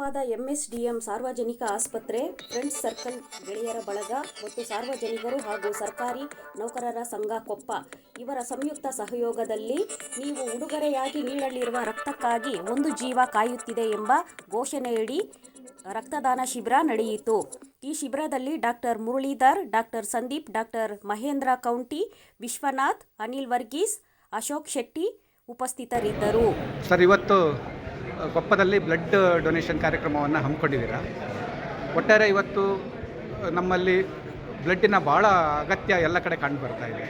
ಕೊಪ್ಪದ ಎಂಎಸ್ಡಿಎಂ ಸಾರ್ವಜನಿಕ ಆಸ್ಪತ್ರೆ, friends circle ಗೆಳೆಯರ ಬಳಗ ಮತ್ತು ಸಾರ್ವಜನಿಕರು ಹಾಗೂ ಸರ್ಕಾರಿ ನೌಕರರ ಸಂಘ ಕೊಪ್ಪ ಇವರ ಸಂಯುಕ್ತ ಸಹಯೋಗದಲ್ಲಿ ನೀವು ಉಡುಗೊರೆಯಾಗಿ ನೀಡಲಿರುವ ರಕ್ತಕ್ಕಾಗಿ ಒಂದು ಜೀವ ಕಾಯುತ್ತಿದೆ ಎಂಬ ಘೋಷಣೆಯಡಿ ರಕ್ತದಾನ ಶಿಬಿರ ನಡೆಯಿತು. ಈ ಶಿಬಿರದಲ್ಲಿ doctor Muralidhar, doctor Sandeep, doctor Mahendra ಕೌಂಟಿ, ವಿಶ್ವನಾಥ್, ಅನಿಲ್ ವರ್ಗೀಸ್, ಅಶೋಕ್ ಶೆಟ್ಟಿ ಉಪಸ್ಥಿತರಿದ್ದರು. ಸರ್, ಇವತ್ತು ಕೊಪ್ಪದಲ್ಲಿ ಬ್ಲಡ್ ಡೊನೇಷನ್ ಕಾರ್ಯಕ್ರಮವನ್ನು ಹಮ್ಮಿಕೊಂಡಿದ್ದೀರಾ. ಒಟ್ಟಾರೆ ಇವತ್ತು ನಮ್ಮಲ್ಲಿ ಬ್ಲಡ್ಡಿನ ಭಾಳ ಅಗತ್ಯ ಎಲ್ಲ ಕಡೆ ಕಂಡು ಬರ್ತಾ ಇದೆ.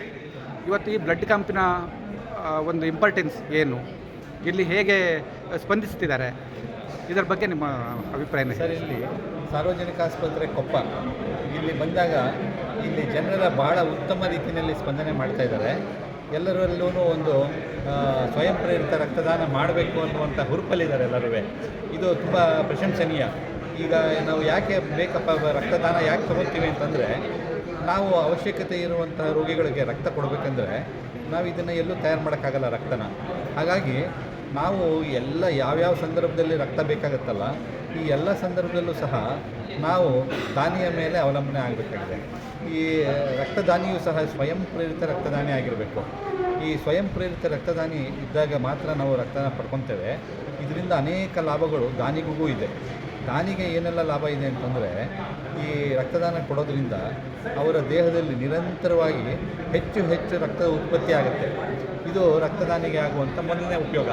ಇವತ್ತು ಈ ಬ್ಲಡ್ ಕ್ಯಾಂಪಿನ ಒಂದು ಇಂಪಾರ್ಟೆನ್ಸ್ ಏನು, ಇಲ್ಲಿ ಹೇಗೆ ಸ್ಪಂದಿಸ್ತಿದ್ದಾರೆ, ಇದರ ಬಗ್ಗೆ ನಿಮ್ಮ ಅಭಿಪ್ರಾಯ? ಸರ್, ಇಲ್ಲಿ ಸಾರ್ವಜನಿಕ ಆಸ್ಪತ್ರೆ ಕೊಪ್ಪ ಇಲ್ಲಿ ಬಂದಾಗ ಇಲ್ಲಿ ಜನರ ಭಾಳ ಉತ್ತಮ ರೀತಿಯಲ್ಲಿ ಸ್ಪಂದನೆ ಮಾಡ್ತಾ ಇದ್ದಾರೆ. ಎಲ್ಲರಲ್ಲೂ ಒಂದು ಸ್ವಯಂ ಪ್ರೇರಿತ ರಕ್ತದಾನ ಮಾಡಬೇಕು ಅನ್ನುವಂಥ ಹುರುಪಲ್ಲಿದ್ದಾರೆ ಎಲ್ಲರೂ. ಇದು ತುಂಬ ಪ್ರಶಂಸನೀಯ. ಈಗ ನಾವು ಯಾಕೆ ಬೇಕಪ್ಪ ರಕ್ತದಾನ ಯಾಕೆ ತಗೋತೀವಿ ಅಂತಂದರೆ, ನಾವು ಅವಶ್ಯಕತೆ ಇರುವಂಥ ರೋಗಿಗಳಿಗೆ ರಕ್ತ ಕೊಡಬೇಕಂದ್ರೆ ನಾವು ಇದನ್ನು ಎಲ್ಲೂ ತಯಾರು ಮಾಡೋಕ್ಕಾಗಲ್ಲ ರಕ್ತನ. ಹಾಗಾಗಿ ನಾವು ಯಾವ್ಯಾವ ಸಂದರ್ಭದಲ್ಲಿ ರಕ್ತ ಬೇಕಾಗುತ್ತಲ್ಲ, ಈ ಎಲ್ಲ ಸಂದರ್ಭದಲ್ಲೂ ಸಹ ನಾವು ದಾನಿಯ ಮೇಲೆ ಅವಲಂಬನೆ ಆಗಬೇಕಾಗಿದೆ. ಈ ರಕ್ತದಾನಿಯೂ ಸಹ ಸ್ವಯಂ ಪ್ರೇರಿತ ರಕ್ತದಾನಿ ಆಗಿರಬೇಕು. ಈ ಸ್ವಯಂ ಪ್ರೇರಿತ ರಕ್ತದಾನಿ ಇದ್ದಾಗ ಮಾತ್ರ ನಾವು ರಕ್ತನ ಪಡ್ಕೊತೇವೆ. ಇದರಿಂದ ಅನೇಕ ಲಾಭಗಳು ದಾನಿಗೂ ಇದೆ. ದಾನಿಗೆ ಏನೆಲ್ಲ ಲಾಭ ಇದೆ ಅಂತಂದರೆ, ಈ ರಕ್ತದಾನ ಕೊಡೋದ್ರಿಂದ ಅವರ ದೇಹದಲ್ಲಿ ನಿರಂತರವಾಗಿ ಹೆಚ್ಚು ಹೆಚ್ಚು ರಕ್ತದ ಉತ್ಪತ್ತಿ ಆಗುತ್ತೆ. ಇದು ರಕ್ತದಾನಿಗೆ ಆಗುವಂಥ ಮೊದಲನೇ ಉಪಯೋಗ.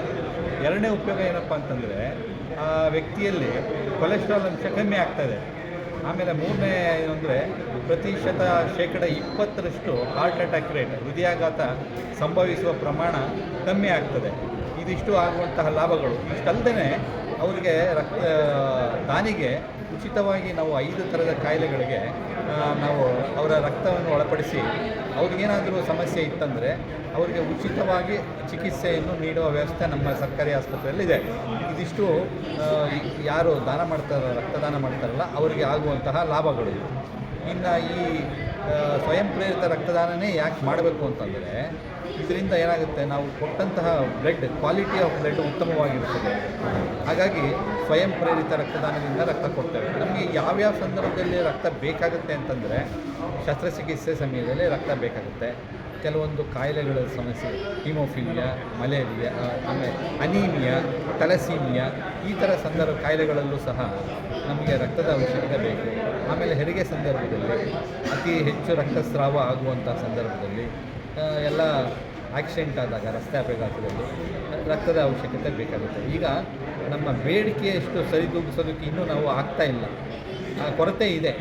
ಎರಡನೇ ಉಪಯೋಗ ಏನಪ್ಪ ಅಂತಂದರೆ, ಆ ವ್ಯಕ್ತಿಯಲ್ಲಿ ಕೊಲೆಸ್ಟ್ರಾಲ್ ಅಂಶ ಕಮ್ಮಿ ಆಗ್ತಾಯಿದೆ. ಆಮೇಲೆ ಮೂರನೇ ಏನಂದರೆ, ಶೇಕಡ 20% ಹಾರ್ಟ್ ಅಟ್ಯಾಕ್ ರೇಟ್, ಹೃದಯಾಘಾತ ಸಂಭವಿಸುವ ಪ್ರಮಾಣ ಕಮ್ಮಿ ಆಗ್ತದೆ. ಇದಿಷ್ಟು ಆಗುವಂತಹ ಲಾಭಗಳು. ಇಷ್ಟಲ್ಲದೆ ಅವರಿಗೆ ದಾನಿಗೆ ಉಚಿತವಾಗಿ ನಾವು 5 ಥರದ ಕಾಯಿಲೆಗಳಿಗೆ ನಾವು ಅವರ ರಕ್ತವನ್ನು ಒಳಪಡಿಸಿ ಅವ್ರಿಗೇನಾದರೂ ಸಮಸ್ಯೆ ಇತ್ತಂದರೆ ಅವರಿಗೆ ಉಚಿತವಾಗಿ ಚಿಕಿತ್ಸೆಯನ್ನು ನೀಡುವ ವ್ಯವಸ್ಥೆ ನಮ್ಮ ಸರ್ಕಾರಿ ಆಸ್ಪತ್ರೆಯಲ್ಲಿದೆ. ಇದಿಷ್ಟು ಯಾರು ದಾನ ಮಾಡ್ತಾರೋ, ರಕ್ತದಾನ ಮಾಡ್ತಾರಲ್ಲ, ಅವರಿಗೆ ಆಗುವಂತಹ ಲಾಭಗಳು. ಇನ್ನು ಈ ಸ್ವಯಂ ಪ್ರೇರಿತ ರಕ್ತದಾನನೇ ಯಾಕೆ ಮಾಡಬೇಕು ಅಂತಂದರೆ, ಇದರಿಂದ ಏನಾಗುತ್ತೆ, ನಾವು ಕೊಟ್ಟಂತಹ ಬ್ಲಡ್, ಕ್ವಾಲಿಟಿ ಆಫ್ ಬ್ಲಡ್ ಉತ್ತಮವಾಗಿರ್ತದೆ. ಹಾಗಾಗಿ ಸ್ವಯಂ ಪ್ರೇರಿತ ರಕ್ತದಾನದಿಂದ ರಕ್ತ ಕೊಡ್ತೇವೆ. ನಮಗೆ ಯಾವ್ಯಾವ ಸಂದರ್ಭದಲ್ಲಿ ರಕ್ತ ಬೇಕಾಗುತ್ತೆ ಅಂತಂದರೆ, ಶಸ್ತ್ರಚಿಕಿತ್ಸೆ ಸಮಯದಲ್ಲಿ ರಕ್ತ ಬೇಕಾಗುತ್ತೆ. ಕೆಲವೊಂದು ಕಾಯಿಲೆಗಳ ಸಮಸ್ಯೆ, ಹಿಮೋಫಿಲಿಯಾ, ಮಲೇರಿಯಾ, ಆಮೇಲೆ ಅನೀಮಿಯಾ, ಥಲಸೀಮಿಯಾ, ಈ ಥರ ಕಾಯಿಲೆಗಳಲ್ಲೂ ಸಹ ನಮಗೆ ರಕ್ತದ ಅವಶ್ಯಕತೆ ಬೇಕು. ಆಮೇಲೆ ಹೆರಿಗೆ ಸಂದರ್ಭದಲ್ಲಿ, ಅತಿ ಹೆಚ್ಚು ರಕ್ತಸ್ರಾವ ಆಗುವಂಥ ಸಂದರ್ಭದಲ್ಲಿ, ಎಲ್ಲ ಆಕ್ಸಿಡೆಂಟ್ ಆದಾಗ, ರಸ್ತೆ ಅಪಘಾತದಲ್ಲಿ ರಕ್ತದ ಅವಶ್ಯಕತೆ ಬೇಕಾಗುತ್ತೆ. ಈಗ ನಮ್ಮ ಬೇಡಿಕೆಯಷ್ಟು ಸರಿದೂಗಿಸೋದಕ್ಕೆ ಇನ್ನೂ ನಾವು ಆಗ್ತಾ ಇಲ್ಲ, ಕೊರತೆ ಇದೆ.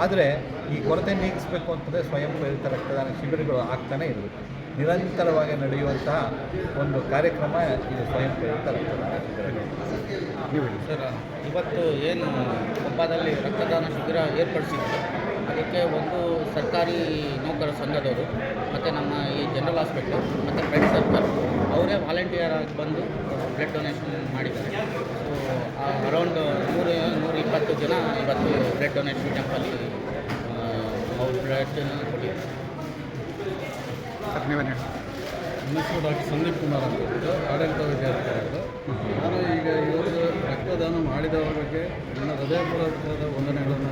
ಆದರೆ ಈ ಕೊರತೆ ನೀಗಿಸಬೇಕು ಅಂತಂದರೆ ಸ್ವಯಂ ಪ್ರೇರಿತ ರಕ್ತದಾನ ಶಿಬಿರಗಳು ಆಗ್ತಾನೆ ಇರಬೇಕು. ನಿರಂತರವಾಗಿ ನಡೆಯುವಂತಹ ಒಂದು ಕಾರ್ಯಕ್ರಮ ಇದು ಸ್ವಯಂ ಪ್ರೇರಿತ ರಕ್ತದಾನ ಶಿಬಿರಗಳು. ಸರ್, ಇವತ್ತು ಏನು ಕೊಪ್ಪದಲ್ಲಿ ರಕ್ತದಾನ ಶಿಬಿರ ಏರ್ಪಡಿಸಿದ್ರು, ಅದಕ್ಕೆ ಒಂದು ಸರ್ಕಾರಿ ನೌಕರ ಸಂಘದವರು ಮತ್ತು ನಮ್ಮ ಈ ಜನರಲ್ ಹಾಸ್ಪಿಟ್ಲು ಮತ್ತು ಫ್ರೆಂಡ್ಸ್ ಸರ್ಕಲ್ ಅವರೇ ವಾಲಂಟಿಯರ್ ಆಗಿ ಬಂದು ಬ್ಲಡ್ ಡೊನೇಷನ್ ಮಾಡಿದ್ದಾರೆ. ಸೊ ಅರೌಂಡ್ 120 ಜನ ಇವತ್ತು ಬ್ಲಡ್ ಡೊನೇಷನ್ ಕ್ಯಾಂಪಲ್ಲಿ ಅವ್ರು ಬ್ಲಡ್ ಕೊಟ್ಟಿದ್ದಾರೆ. ನನ್ನ ಹೆಸರು ಡಾಕ್ಟರ್ ಸಂದೀಪ್ ಕುಮಾರ್ ಅಂತ ಆಡಳಿತ ವಿದ್ಯಾರ್ಥಿಗಳು. ನಾನು ಈಗ ಇವತ್ತು ರಕ್ತದಾನ ಮಾಡಿದವರ ಬಗ್ಗೆ ನನ್ನ ಹೃದಯಪೂರ್ವಕವಾದ ವಂದನೆಗಳನ್ನು